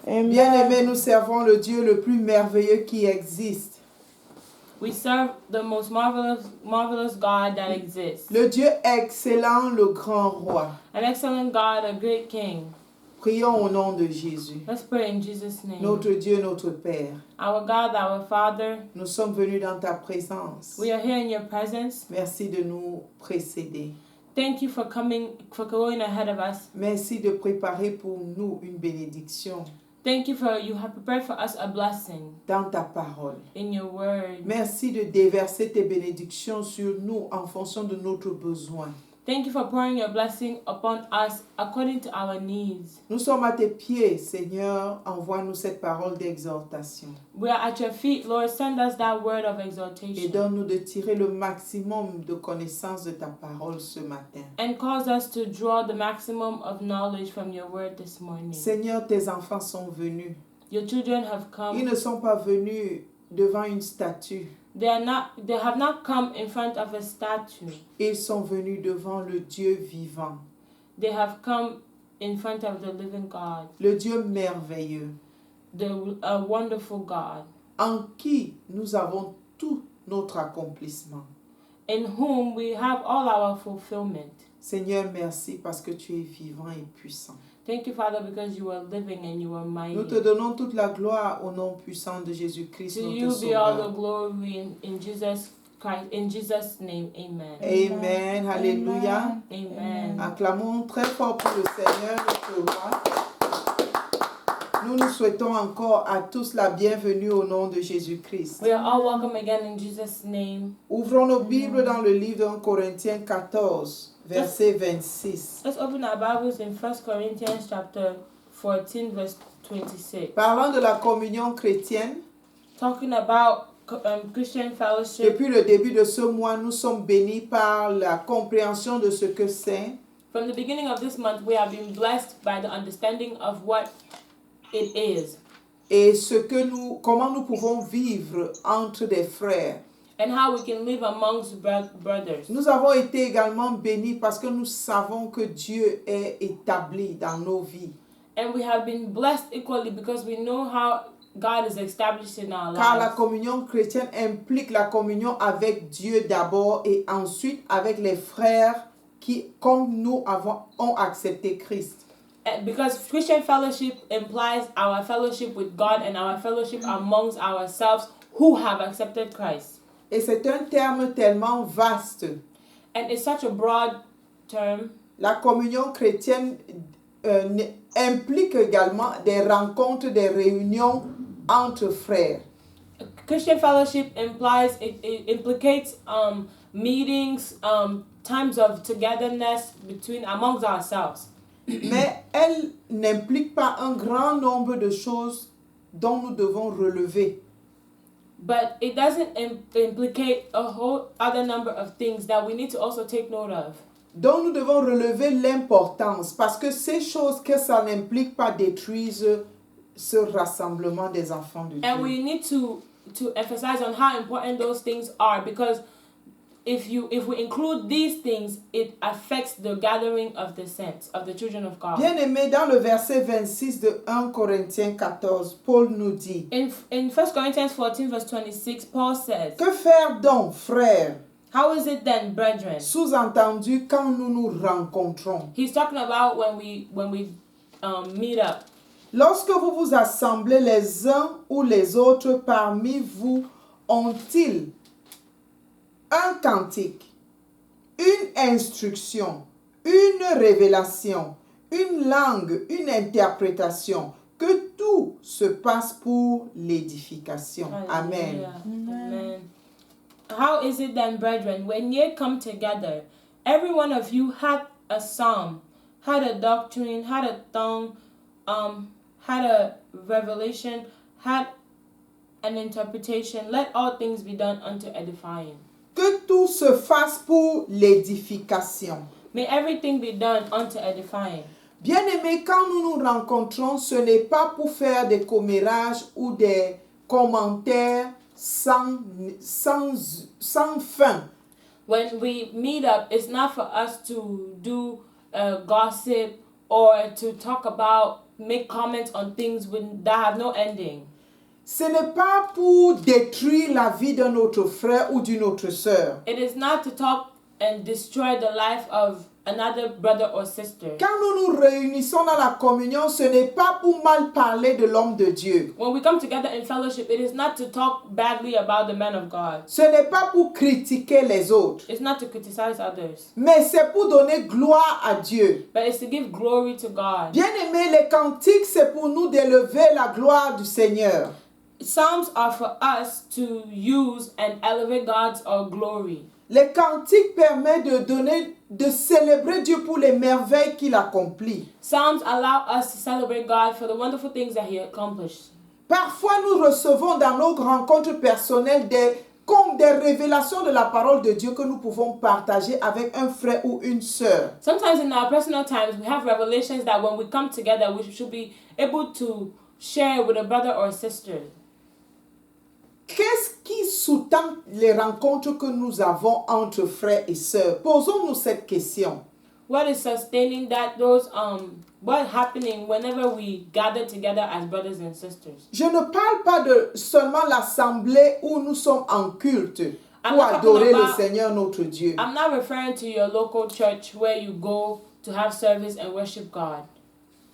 Amen. Bien-aimés, nous servons le Dieu le plus merveilleux qui existe. We serve the most marvelous God that exists. Le Dieu excellent, le grand roi. An excellent God, a great King. Prions au nom de Jésus. Let's pray in Jesus' name. Notre Dieu, notre Père, Our God, our Father, nous sommes venus dans ta présence. we are here in your presence. Merci de nous précéder. Thank you for going ahead of us. Merci de préparer pour nous une bénédiction Thank you you have prepared for us a blessing dans ta parole. in your word. Merci de déverser tes bénédictions sur nous en fonction de notre besoin. Thank you for pouring your blessing upon us according to our needs. Nous sommes à tes pieds, Seigneur. Envoie-nous cette parole d'exhortation. We are at your feet, Lord. Send us that word of Et exhortation. donne-nous de tirer le maximum de connaissances de ta parole ce matin. And cause us to draw the maximum of knowledge from your word this morning. Seigneur, tes enfants sont venus. Your children have Ils come. ne sont pas venus devant une statue. They have not come in front of a statue. Ils sont venus devant le Dieu vivant, They have come in front of the living God, le Dieu merveilleux, a wonderful God, en qui nous avons tout notre accomplissement. in whom we have all our fulfillment. Seigneur, merci parce que tu es vivant et puissant. Thank you, Father, because you are living and you are mighty. Nous te donnons toute la gloire au nom puissant de Jésus-Christ, To notre you be all the Sauveur. glory in Jesus Christ. In Jesus' name, amen. Amen. Alléluia. Amen. Acclamons très fort pour le Seigneur, notre roi. Nous nous souhaitons encore à tous la bienvenue au nom de Jésus-Christ. We are all welcome again in Jesus' name. Ouvrons nos Bibles dans le livre de 1 Corinthiens 14, verset 26. Let's open our Bibles in 1 Corinthians chapter 14, verse 26. Parlant de la communion chrétienne, Talking about Christian fellowship. depuis le début de ce mois, nous sommes bénis par la compréhension de ce que c'est. From the beginning of this month, we have been blessed by the understanding of what it is Et comment nous pouvons vivre entre des frères. and how we can live amongst brothers. Nous avons été également bénis parce que nous savons que Dieu est établi dans nos vies. And we have been blessed equally because we know how God is established in our Car la lives. communion chrétienne implique la communion avec Dieu d'abord et ensuite avec les frères qui, comme nous, ont accepté Christ. Because Christian fellowship implies our fellowship with God and our fellowship amongst ourselves who have accepted Christ. Et c'est un terme tellement vaste. And it's such a broad term. La communion chrétienne implique également des rencontres, des réunions entre frères. Christian fellowship implicates meetings, times of togetherness amongst ourselves. Mais elle n'implique pas un grand nombre de choses dont nous devons relever. But it doesn't implicate a whole other number of things that we need to also take note of. Donc nous devons relever l'importance parce que ces choses que ça n'implique pas détruisent ce rassemblement des enfants de Dieu. And we need to emphasize on how important those things are, because if we include these things, it affects the gathering of the saints, of the children of God. Bien-aimé, dans le verset 26 de 1 Corinthiens 14, Paul nous dit: In 1 Corinthians 14 verse 26, Paul says, Que faire donc, frères? how is it then, brethren? Sous-entendu, quand nous nous rencontrons. He's talking about when we meet up. Lorsque vous vous assemblez, les uns ou les autres parmi vous ont-ils un cantique, une instruction, une révélation, une langue, une interprétation, que tout se passe pour l'édification. Amen. Hallelujah. Amen. How is it then, brethren, when ye come together, every one of you had a psalm, had a doctrine, had a tongue, had a revelation, had an interpretation? Let all things be done unto edifying. Que tout se fasse pour l'édification. May everything be done unto edifying. Bien-aimés, quand nous nous rencontrons, ce n'est pas pour faire des commérages ou des commentaires sans fin. When we meet up, it's not for us to do gossip or to talk about make comments on things that have no ending. Ce n'est pas pour détruire la vie d'un autre frère ou d'une autre sœur. It is not to talk and destroy the life of another brother or sister. Quand nous nous réunissons dans la communion, ce n'est pas pour mal parler de l'homme de Dieu. When we come together in fellowship, it is not to talk badly about the man of God. Ce n'est pas pour critiquer les autres. It's not to criticize others, Mais c'est pour donner gloire à Dieu. but it's to give glory to God. Bien-aimés, les cantiques, c'est pour nous d'élever la gloire du Seigneur. Psalms are for us to use and elevate God's glory. Les cantiques permettent de célébrer Dieu pour les merveilles qu'il accomplit. Psalms allow us to celebrate God for the wonderful things that He accomplished. Parfois, nous recevons dans nos rencontres personnelles comme des révélations de la parole de Dieu que nous pouvons partager avec un frère ou une sœur. Sometimes in our personal times, we have revelations that when we come together, we should be able to share with a brother or a sister. Qu'est-ce qui sous-tend les rencontres que nous avons entre frères et sœurs? Posons-nous cette question. What is sustaining that? What's happening whenever we gather together as brothers and sisters? Je ne parle pas de seulement l'assemblée où nous sommes en culte I'm pour not talking adorer le about- Seigneur notre Dieu. I'm not referring to your local church where you go to have service and worship God.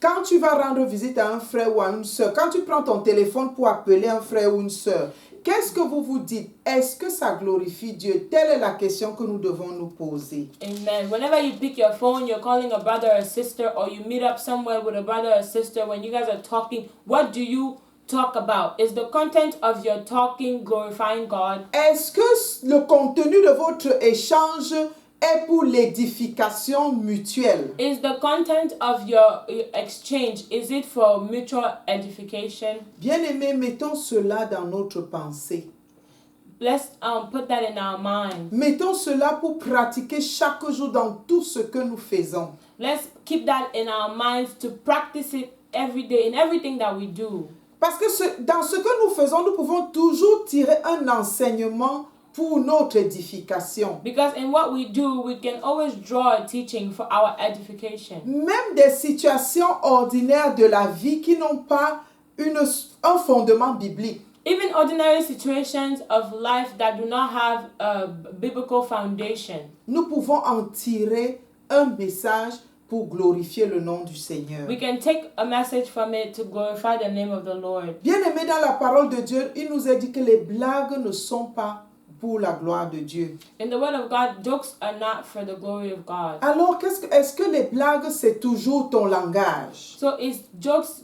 Quand tu vas rendre visite à un frère ou à une sœur, quand tu prends ton téléphone pour appeler un frère ou une sœur, qu'est-ce que vous vous dites? Est-ce que ça glorifie Dieu? Telle est la question que nous devons nous poser. Amen. Whenever you pick your phone, you're calling a brother or sister, or you meet up somewhere with a brother or sister, when you guys are talking, what do you talk about? Is the content of your talking glorifying God? Est-ce que le contenu de votre échange est pour l'édification mutuelle? Is the content of your exchange, is it for mutual edification? Bien-aimés, mettons cela dans notre pensée. Let's put that in our mind. Mettons cela pour pratiquer chaque jour dans tout ce que nous faisons. Let's keep that in our minds to practice it every day in everything that we do. Parce que dans ce que nous faisons, nous pouvons toujours tirer un enseignement pour notre édification. Because in what we do, we can always draw a teaching for our edification. Même des situations ordinaires de la vie qui n'ont pas un fondement biblique. Even ordinary situations of life that do not have a biblical foundation, Nous pouvons en tirer un message pour glorifier le nom du Seigneur. we can take a message from it to glorify the name of the Lord. Bien-aimé, dans la parole de Dieu, il nous est dit que les blagues ne sont pas pour la gloire de Dieu. In the word of God, jokes are not for the glory of God. Alors, est-ce que les blagues, c'est toujours ton langage? So is jokes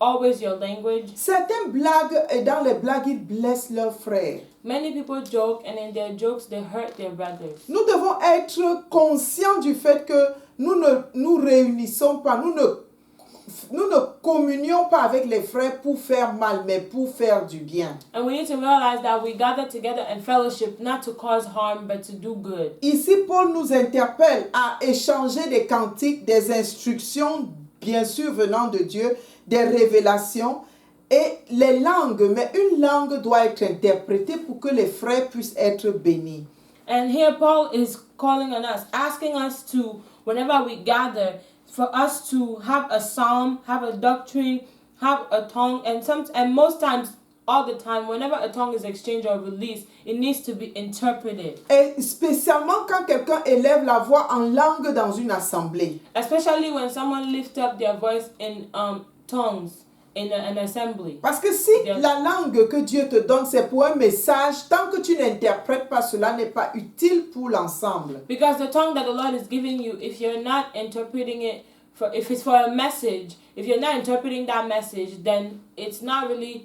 always your language? Certaines blagues, et dans les blagues, ils blessent leurs frères. Many people joke, and in their jokes, they hurt their brothers. Nous devons être conscients du fait que nous ne nous réunissons pas, nous ne communions pas avec les frères pour faire mal, mais pour faire du bien. And we need to realize that we gather together in fellowship not to cause harm, but to do good. Ici, Paul nous interpelle à échanger des cantiques, des instructions, bien sûr venant de Dieu, des révélations et les langues. Mais une langue doit être interprétée pour que les frères puissent être bénis. And here Paul is calling on us, asking us to, whenever we gather, for us to have a psalm, have a doctrine, have a tongue, and most times, all the time, whenever a tongue is exchanged or released, it needs to be interpreted. Et spécialement quand quelqu'un élève la voix en langue dans une assemblée. Especially when someone lifts up their voice in tongues in an assembly. Parce que si Yes. la langue que Dieu te donne, c'est pour un message, tant que tu n'interprètes pas, cela n'est pas utile pour l'ensemble. Because the tongue that the Lord is giving you, if you're not interpreting it, if it's for a message, if you're not interpreting that message, then it's not really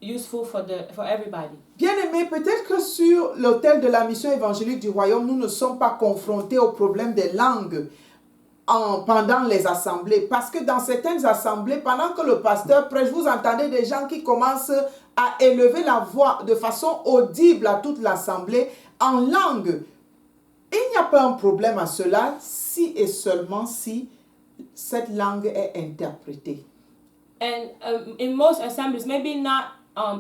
useful for everybody. Bien-aimés, peut-être que sur l'autel de la mission évangélique du royaume, nous ne sommes pas confrontés au problème des langues pendant les assemblées. Parce que dans certaines assemblées, pendant que le pasteur prêche, vous entendez des gens qui commencent à élever la voix de façon audible à toute l'assemblée en langue. Il n'y a pas un problème à cela si et seulement si cette langue est interprétée. And in most assemblies, maybe not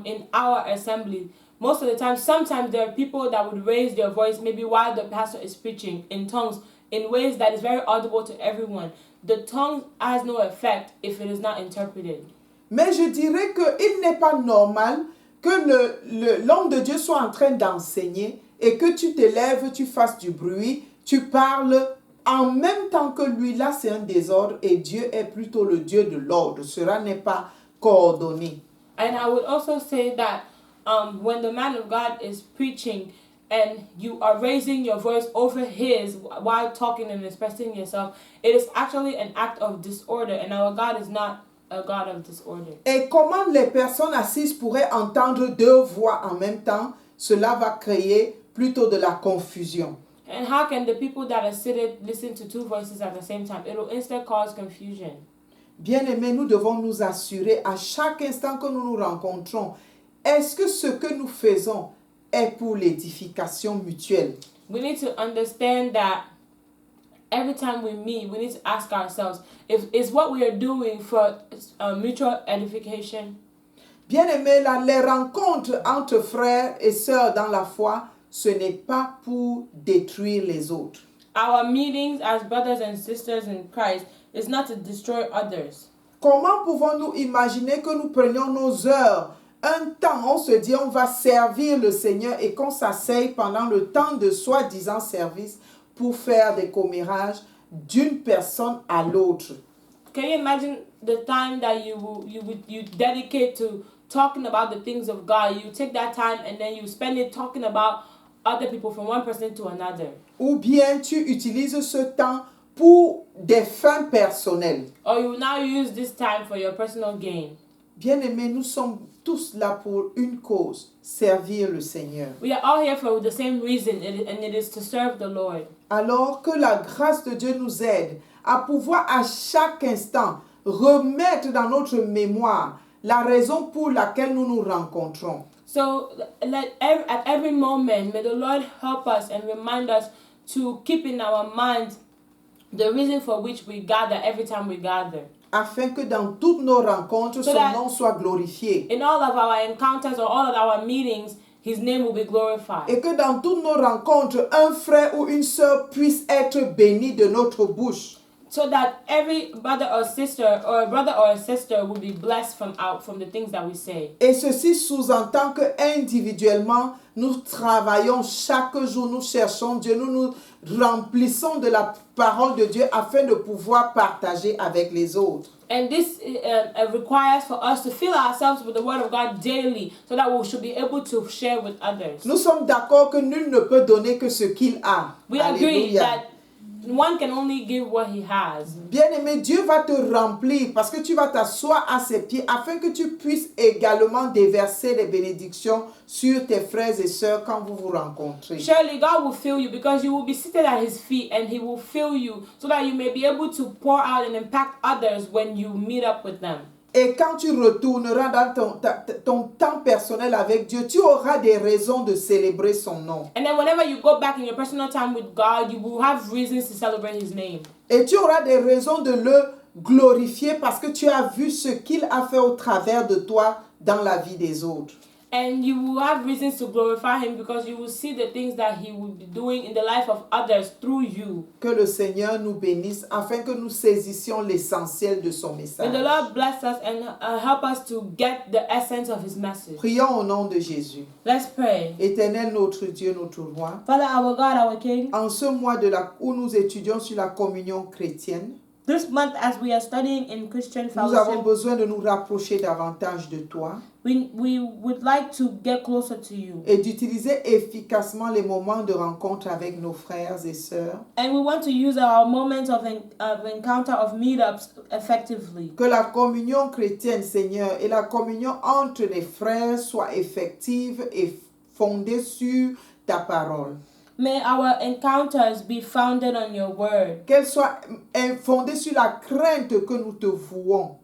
in our assembly, most of the time, sometimes there are people that would raise their voice maybe while the pastor is preaching in tongues in ways that is very audible to everyone. the tongue has no effect if it is not interpreted. Mais je dirais qu'il n'est pas normal que l'homme de Dieu soit en train d'enseigner et que tu te lèves, tu fasses du bruit, tu parles en même temps que lui. Là, c'est un désordre et Dieu est plutôt le Dieu de l'ordre. Cela n'est pas coordonné. And I would also say that when the man of God is preaching and you are raising your voice over his while talking and expressing yourself, it is actually an act of disorder, and our God is not a God of disorder. Et comment les personnes assises pourraient entendre deux voix en même temps? Cela va créer plutôt de la confusion. And how can the people that are seated listen to two voices at the same time? It will instead cause confusion. Bien-aimés, nous devons nous assurer à chaque instant que nous nous rencontrons, est-ce que ce que nous faisons est pour l'édification mutuelle? We need to understand that every time we meet, we need to ask ourselves, is what we are doing for mutual edification? Bien-aimés, les rencontres entre frères et sœurs dans la foi, ce n'est pas pour détruire les autres. Our meetings as brothers and sisters in Christ is not to destroy others. Comment pouvons-nous imaginer que nous prenions nos heures, un temps, on se dit on va servir le Seigneur et qu'on s'asseye pendant le temps de soi-disant service pour faire des commérages d'une personne à l'autre? Can you imagine the time that you dedicate to talking about the things of God? You take that time and then you spend it talking about other people from one person to another. Ou bien tu utilises ce temps pour des fins personnelles. Or you now use this time for your personal gain. Bien-aimés, nous sommes tous là pour une cause, servir le Seigneur. We are all here for the same reason, and it is to serve the Lord. Alors que la grâce de Dieu nous aide à pouvoir à chaque instant remettre dans notre mémoire la raison pour laquelle nous nous rencontrons. So at every moment, may the Lord help us and remind us to keep in our minds the reason for which we gather every time we gather. Afin que dans toutes nos rencontres, So son that nom soit glorifié. in all of our encounters or all of our meetings, His name will be glorified. Et que dans toutes nos rencontres, un frère ou une sœur puisse être béni de notre bouche. So that every brother or sister or a brother or a sister will be blessed from the things that we say. Et ceci sous-entend que individuellement, nous travaillons chaque jour, nous cherchons Dieu, nous nous remplissons de la parole de Dieu afin de pouvoir partager avec les autres. And this requires for us to fill ourselves with the Word of God daily so that we should be able to share with others. Nous sommes d'accord que nul ne peut donner que ce qu'il a. We agree Alléluia. that one can only give what he has. Bien-aimé, Dieu va te remplir parce que tu vas t'asseoir à ses pieds afin que tu puisses également déverser les bénédictions sur tes frères et sœurs quand vous vous rencontrez. Surely God will fill you because you will be seated at his feet and he will fill you so that you may be able to pour out and impact others when you meet up with them. Et quand tu retourneras dans ton temps personnel avec Dieu, tu auras des raisons de célébrer son nom. And then whenever you go back in your personal time with God, you will have reasons to celebrate his name. Et tu auras des raisons de le glorifier parce que tu as vu ce qu'il a fait au travers de toi dans la vie des autres. And you will have reasons to glorify him because you will see the things that he will be doing in the life of others through you. Que le Seigneur nous bénisse afin que nous saisissions l'essentiel de son message. May the Lord bless us and help us to get the essence of his message. Prions au nom de Jésus. Let's pray. Éternel notre Dieu, notre roi, Father, our God, our King, en ce mois où nous étudions sur la communion chrétienne, this month as we are studying in Christian nous avons fellowship, besoin de nous rapprocher davantage de toi we would like to get closer to you. et d'utiliser efficacement les moments de rencontre avec nos frères et sœurs. And we want to use our moments of encounter, of meetups effectively. Que la communion chrétienne, Seigneur, et la communion entre les frères soient effectives et fondées sur ta parole. May our encounters be founded on your word. Qu'elles soient fondées sur la crainte que nous te vouons.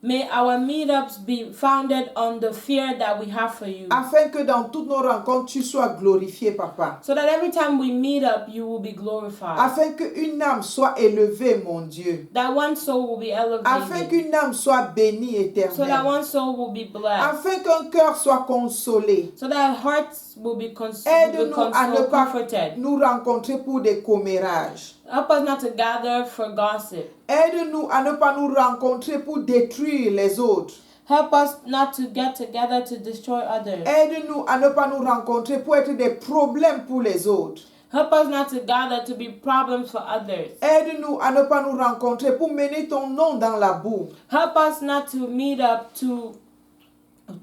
May our meetups be founded on the fear that we have for you. Afin que dans toutes nos rencontres, tu sois glorifié, Papa. So that every time we meet up, you will be glorified. Afin qu'une âme soit élevée, mon Dieu. That one soul will be elevated. Afin qu'une âme soit bénie éternelle. So that one soul will be blessed. Afin qu'un cœur soit consolé. So that hearts will be Aide-nous à ne pas comforted. nous rencontrer pour des commérages. Help us not to gather for gossip. Aide-nous à ne pas nous rencontrer pour détruire les autres. Help us not to get together to destroy others. Aide-nous à ne pas nous rencontrer pour être des problèmes pour les autres. Help us not to gather to be problems for others. Aide-nous à ne pas nous rencontrer pour mener ton nom dans la boue. Help us not to meet up to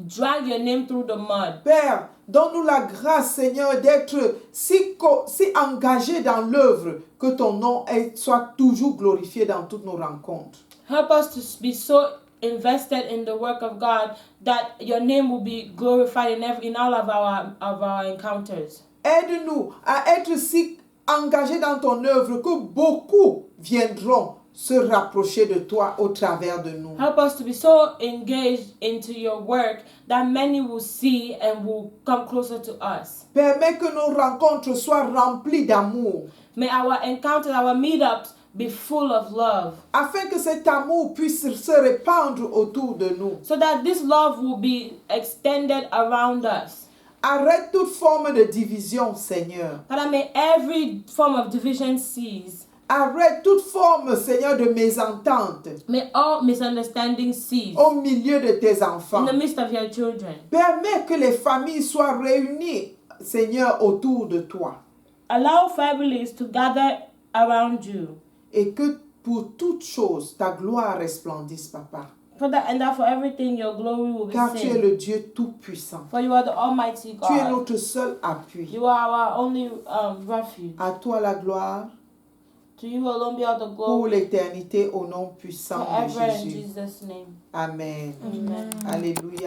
drag your name through the mud. Père, donne-nous la grâce, Seigneur, d'être si engagés dans l'œuvre que ton nom soit toujours glorifié dans toutes nos rencontres. Help us to be so invested in the work of God that your name will be glorified in all of our encounters. Aide-nous à être si engagés dans ton œuvre que beaucoup viendront se rapprocher de toi au travers de nous. Help us to be so engaged into your work that many will see and will come closer to us. Permets que nos rencontres soient remplies d'amour. May our encounters, our meetups be full of love. Afin que cet amour puisse se répandre autour de nous. So that this love will be extended around us. Arrête toute forme de division, Seigneur. Father, may every form of division cease. Arrête toute forme, Seigneur, de mésentente. May all misunderstanding cease. Au milieu de tes enfants. In the midst of your children. Permets que les familles soient réunies, Seigneur, autour de toi. Allow families to gather around you. Et que pour toutes choses, ta gloire resplendisse, Papa. And that for everything your glory will be Car tu es seen. le Dieu tout-puissant. For you are the Almighty God. Tu es notre seul appui. You are our only refuge. À toi la gloire. To you alone be all the Pour glory. l'éternité, au nom puissant de Forever in Jésus. Jesus' name. Amen. Amen. Alléluia.